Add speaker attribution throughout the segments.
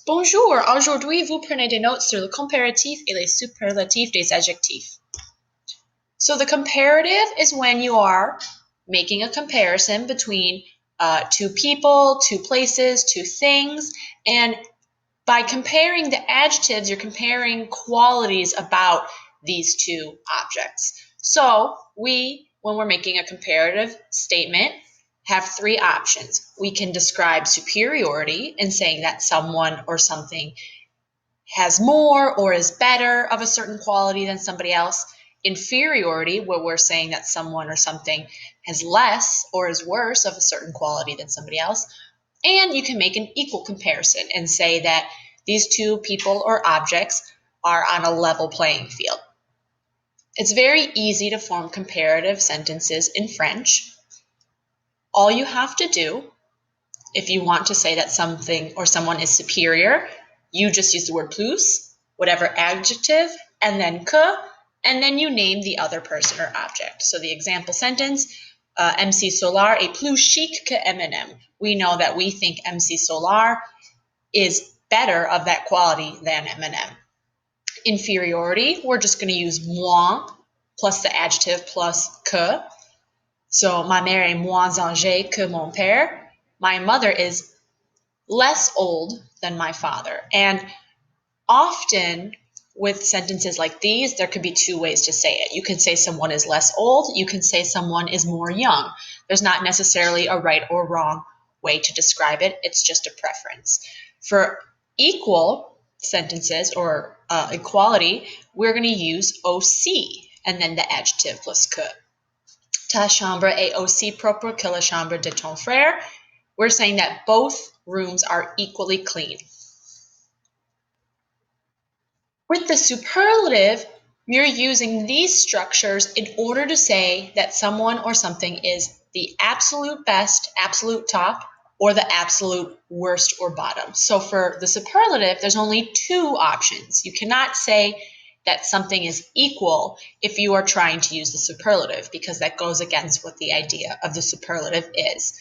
Speaker 1: Bonjour, aujourd'hui vous prenez des notes sur le comparatif et les superlatifs des adjectifs. So the comparative is when you are making a comparison between two people, two places, two things, and by comparing the adjectives, you're comparing qualities about these two objects. So when we're making a comparative statement, have three options. We can describe superiority in saying that someone or something has more or is better of a certain quality than somebody else. Inferiority, where we're saying that someone or something has less or is worse of a certain quality than somebody else. And you can make an equal comparison and say that these two people or objects are on a level playing field. It's very easy to form comparative sentences in French. All you have to do, if you want to say that something or someone is superior, you just use the word plus, whatever adjective, and then que, and then you name the other person or object. So the example sentence, MC Solar est plus chic que M&M. We know that we think MC Solar is better of that quality than M&M. Inferiority, we're just going to use moins plus the adjective plus que. So ma mère est moins âgée que mon père. My mother is less old than my father. And often with sentences like these, there could be two ways to say it. You can say someone is less old. You can say someone is more young. There's not necessarily a right or wrong way to describe it. It's just a preference. For equal sentences or equality, we're going to use OC and then the adjective plus que. Ta chambre est aussi propre que la chambre de ton frère. We're saying that both rooms are equally clean. With the superlative, you're using these structures in order to say that someone or something is the absolute best, absolute top, or the absolute worst or bottom. So for the superlative, there's only two options. You cannot say that something is equal if you are trying to use the superlative, because that goes against what the idea of the superlative is.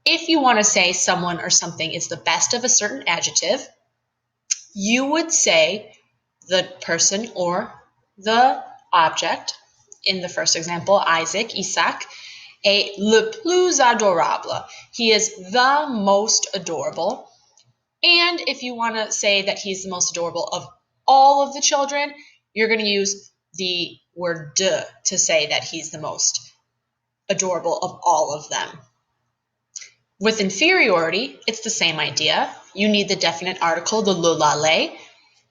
Speaker 1: If you want to say someone or something is the best of a certain adjective, you would say the person or the object. In the first example, Isaac, est le plus adorable. He is the most adorable. And if you want to say that he's the most adorable of all of the children, you're going to use the word de to say that he's the most adorable of all of them. With inferiority, it's the same idea. You need the definite article, the le, la, le,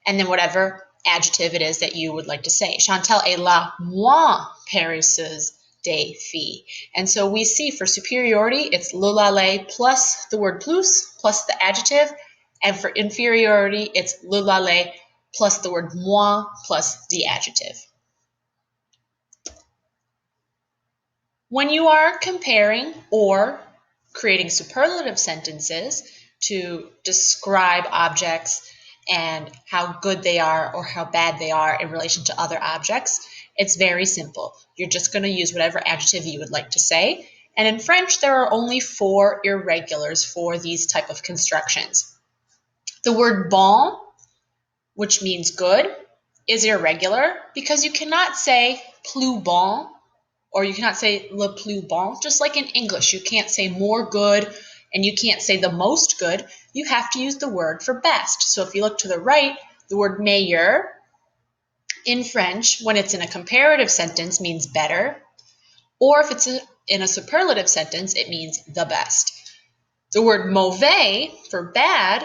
Speaker 1: and then whatever adjective it is that you would like to say. Chantal est la moins paresseuse des filles. And so we see for superiority, it's le, la, le plus the word plus the adjective. And for inferiority, it's le, la, le plus the word moins plus the adjective. When you are comparing or creating superlative sentences to describe objects and how good they are or how bad they are in relation to other objects, it's very simple. You're just going to use whatever adjective you would like to say. And in French, there are only 4 irregulars for these type of constructions. The word bon, which means good, is irregular because you cannot say plus bon, or you cannot say le plus bon. Just like in English, you can't say more good and you can't say the most good. You have to use the word for best. So if you look to the right, the word meilleur in French, when it's in a comparative sentence, means better. Or if it's in a superlative sentence, it means the best. The word mauvais for bad,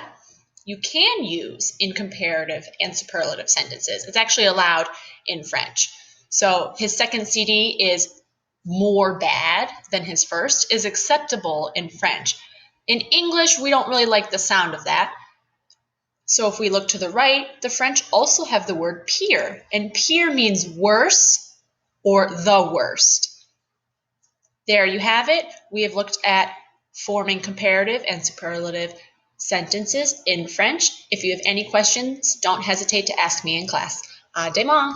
Speaker 1: you can use in comparative and superlative sentences. It's actually allowed in French. So his second CD is more bad than his first is acceptable in French. In English, we don't really like the sound of that. So if we look to the right, the French also have the word pire, and pire means worse or the worst. There you have it. We have looked at forming comparative and superlative sentences in French. If you have any questions, don't hesitate to ask me in class. À demain!